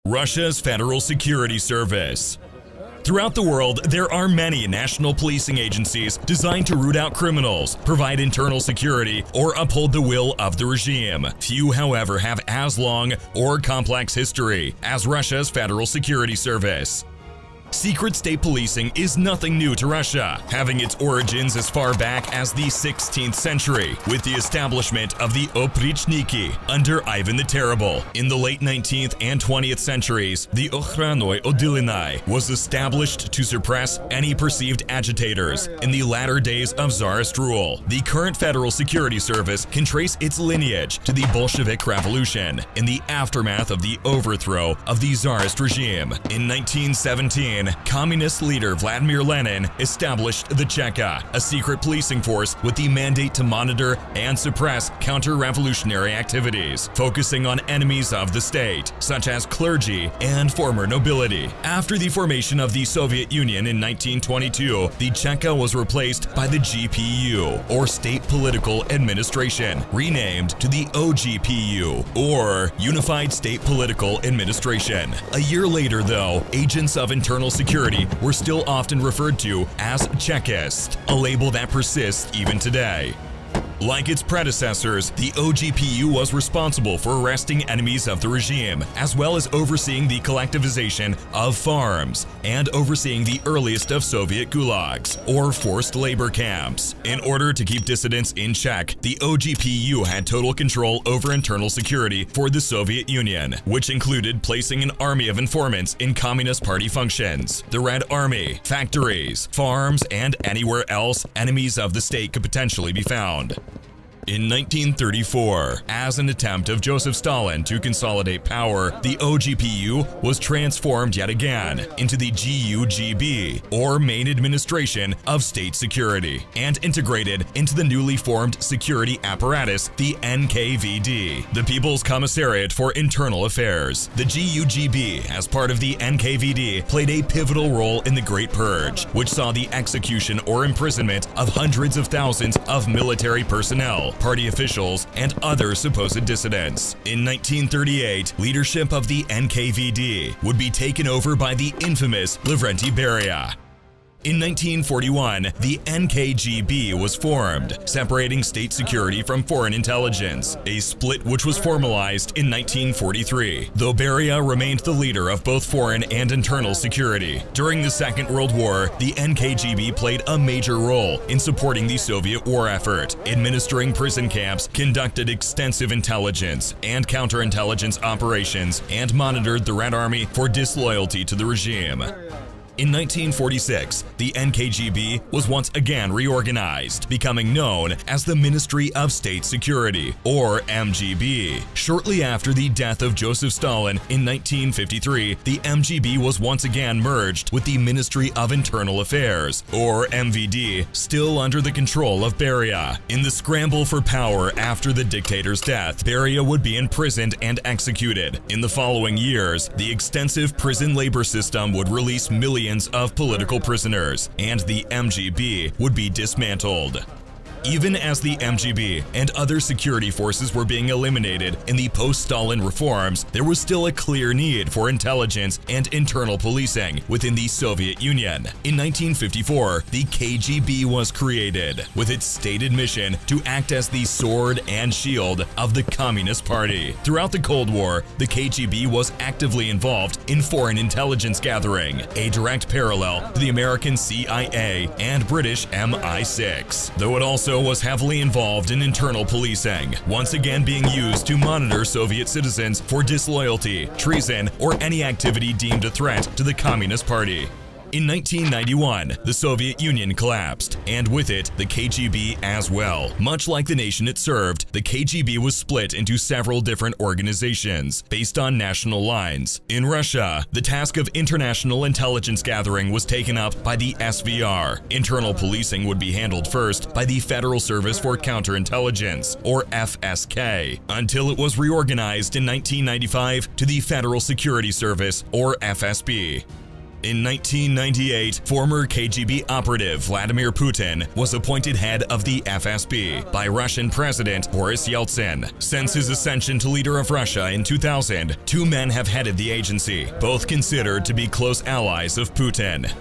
Russia's Federal Security Service. Throughout the world, there are many national policing agencies designed to root out criminals, provide internal security, or uphold the will of the regime. Few, however, have as long or complex history as Russia's Federal Security Service. Secret state policing is nothing new to Russia, having its origins as far back as the 16th century, with the establishment of the Oprichniki under Ivan the Terrible. In the late 19th and 20th centuries, the Okhranoy Odilynai was established to suppress any perceived agitators in the latter days of Tsarist rule. The current Federal Security Service can trace its lineage to the Bolshevik Revolution in the aftermath of the overthrow of the Tsarist regime. In 1917, Communist leader Vladimir Lenin established the Cheka, a secret policing force with the mandate to monitor and suppress counter-revolutionary activities, focusing on enemies of the state, such as clergy and former nobility. After the formation of the Soviet Union in 1922, the Cheka was replaced by the GPU, or State Political Administration, renamed to the OGPU, or Unified State Political Administration. A year later, though, agents of internal security were still often referred to as Chekist, a label that persists even today. Like its predecessors, the OGPU was responsible for arresting enemies of the regime, as well as overseeing the collectivization of farms and overseeing the earliest of Soviet gulags, or forced labor camps. In order to keep dissidents in check, the OGPU had total control over internal security for the Soviet Union, which included placing an army of informants in Communist Party functions, the Red Army, factories, farms, and anywhere else enemies of the state could potentially be found. In 1934, as an attempt of Joseph Stalin to consolidate power, the OGPU was transformed yet again into the GUGB, or Main Administration of State Security, and integrated into the newly formed security apparatus, the NKVD, the People's Commissariat for Internal Affairs. The GUGB, as part of the NKVD, played a pivotal role in the Great Purge, which saw the execution or imprisonment of hundreds of thousands of military personnel, party officials, and other supposed dissidents. In 1938, leadership of the NKVD would be taken over by the infamous Lavrentiy Beria. In 1941, the NKGB was formed, separating state security from foreign intelligence, a split which was formalized in 1943, though Beria remained the leader of both foreign and internal security. During the Second World War, the NKGB played a major role in supporting the Soviet war effort, administering prison camps, conducted extensive intelligence and counterintelligence operations, and monitored the Red Army for disloyalty to the regime. In 1946, the NKGB was once again reorganized, becoming known as the Ministry of State Security, or MGB. Shortly after the death of Joseph Stalin in 1953, the MGB was once again merged with the Ministry of Internal Affairs, or MVD, still under the control of Beria. In the scramble for power after the dictator's death, Beria would be imprisoned and executed. In the following years, the extensive prison labor system would release millions of political prisoners, and the MGB would be dismantled. Even as the MGB and other security forces were being eliminated in the post-Stalin reforms, there was still a clear need for intelligence and internal policing within the Soviet Union. In 1954, the KGB was created, with its stated mission to act as the sword and shield of the Communist Party. Throughout the Cold War, the KGB was actively involved in foreign intelligence gathering, a direct parallel to the American CIA and British MI6, though it also was heavily involved in internal policing, once again being used to monitor Soviet citizens for disloyalty, treason, or any activity deemed a threat to the Communist Party. In 1991, the Soviet Union collapsed, and with it, the KGB as well. Much like the nation it served, the KGB was split into several different organizations based on national lines. In Russia, the task of international intelligence gathering was taken up by the SVR. Internal policing would be handled first by the Federal Service for Counterintelligence, or FSK, until it was reorganized in 1995 to the Federal Security Service, or FSB. In 1998, former KGB operative Vladimir Putin was appointed head of the FSB by Russian President Boris Yeltsin. Since his ascension to leader of Russia in 2000, two men have headed the agency, both considered to be close allies of Putin.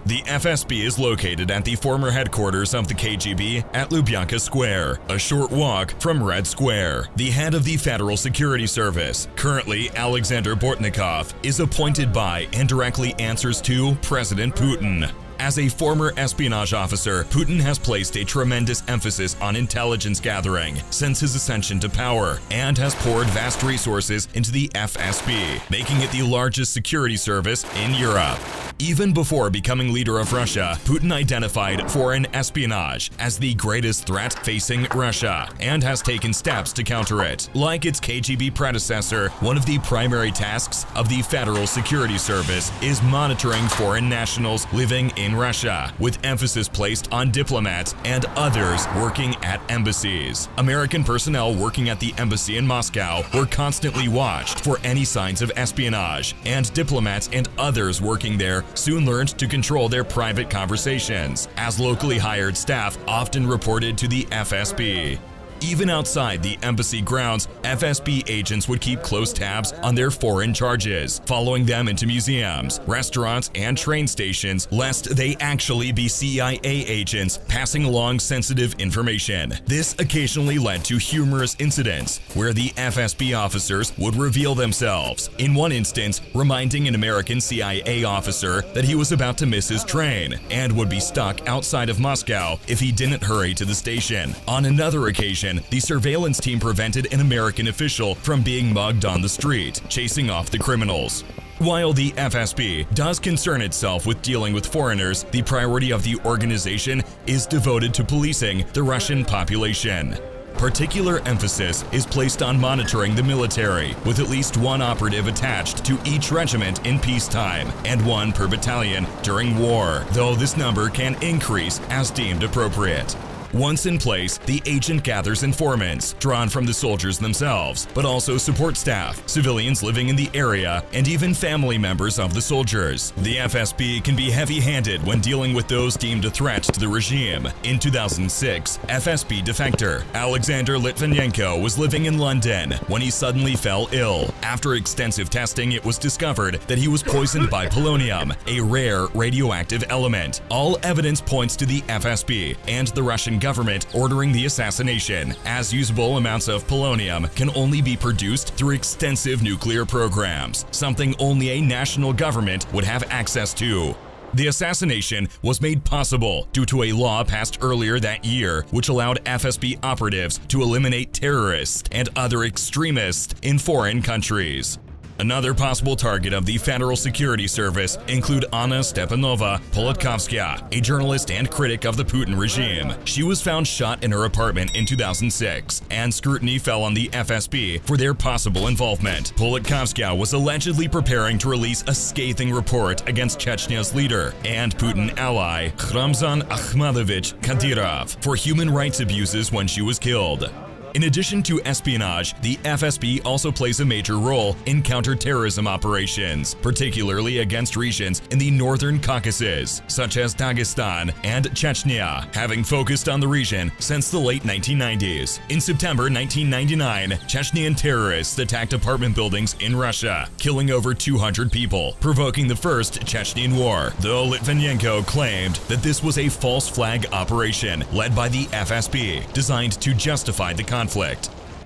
The FSB is located at the former headquarters of the KGB at Lubyanka Square, a short walk from Red Square. The head of the Federal Security Service, currently Alexander Bortnikov, is appointed by and directly answers to President Putin. As a former espionage officer, Putin has placed a tremendous emphasis on intelligence gathering since his ascension to power and has poured vast resources into the FSB, making it the largest security service in Europe. Even before becoming leader of Russia, Putin identified foreign espionage as the greatest threat facing Russia and has taken steps to counter it. Like its KGB predecessor, one of the primary tasks of the Federal Security Service is monitoring foreign nationals living in Russia, with emphasis placed on diplomats and others working at embassies. American personnel working at the embassy in Moscow were constantly watched for any signs of espionage, and diplomats and others working there soon learned to control their private conversations, as locally hired staff often reported to the FSB. Even outside the embassy grounds, FSB agents would keep close tabs on their foreign charges, following them into museums, restaurants, and train stations, lest they actually be CIA agents passing along sensitive information. This occasionally led to humorous incidents where the FSB officers would reveal themselves, in one instance reminding an American CIA officer that he was about to miss his train and would be stuck outside of Moscow if he didn't hurry to the station. On another occasion, the surveillance team prevented an American official from being mugged on the street, chasing off the criminals. While the FSB does concern itself with dealing with foreigners, the priority of the organization is devoted to policing the Russian population. Particular emphasis is placed on monitoring the military, with at least one operative attached to each regiment in peacetime and one per battalion during war, though this number can increase as deemed appropriate. Once in place, the agent gathers informants drawn from the soldiers themselves, but also support staff, civilians living in the area, and even family members of the soldiers. The FSB can be heavy-handed when dealing with those deemed a threat to the regime. In 2006, FSB defector Alexander Litvinenko was living in London when he suddenly fell ill. After extensive testing, it was discovered that he was poisoned by polonium, a rare radioactive element. All evidence points to the FSB and the Russian government ordering the assassination, as usable amounts of polonium can only be produced through extensive nuclear programs, something only a national government would have access to. The assassination was made possible due to a law passed earlier that year, which allowed FSB operatives to eliminate terrorists and other extremists in foreign countries. Another possible target of the Federal Security Service include Anna Stepanova Politkovskaya, a journalist and critic of the Putin regime. She was found shot in her apartment in 2006, and scrutiny fell on the FSB for their possible involvement. Politkovskaya was allegedly preparing to release a scathing report against Chechnya's leader and Putin ally, Ramzan Akhmadovich Kadyrov, for human rights abuses when she was killed. In addition to espionage, the FSB also plays a major role in counterterrorism operations, particularly against regions in the northern Caucasus, such as Dagestan and Chechnya, having focused on the region since the late 1990s. In September 1999, Chechnyan terrorists attacked apartment buildings in Russia, killing over 200 people, provoking the First Chechnyan War, though Litvinenko claimed that this was a false flag operation led by the FSB, designed to justify the conflict.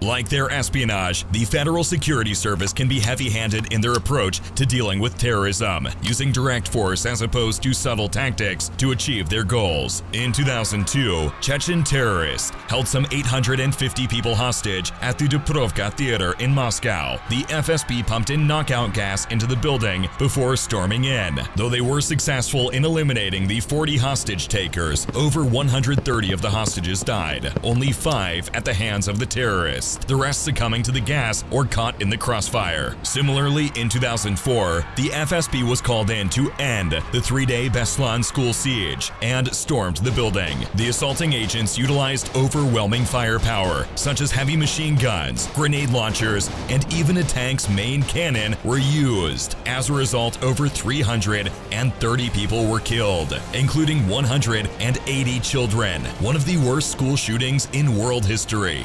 Like their espionage, the Federal Security Service can be heavy-handed in their approach to dealing with terrorism, using direct force as opposed to subtle tactics to achieve their goals. In 2002, Chechen terrorists held some 850 people hostage at the Dubrovka Theater in Moscow. The FSB pumped in knockout gas into the building before storming in. Though they were successful in eliminating the 40 hostage takers, over 130 of the hostages died, only 5 at the hands of the terrorists. arrests, the rest succumbing to the gas or caught in the crossfire. Similarly, in 2004, the FSB was called in to end the 3-day Beslan school siege and stormed the building. The assaulting agents utilized overwhelming firepower, such as heavy machine guns, grenade launchers, and even a tank's main cannon were used. As a result, over 330 people were killed, including 180 children, one of the worst school shootings in world history.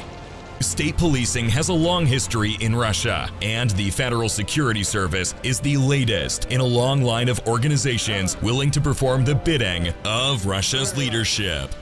State policing has a long history in Russia, and the Federal Security Service is the latest in a long line of organizations willing to perform the bidding of Russia's leadership.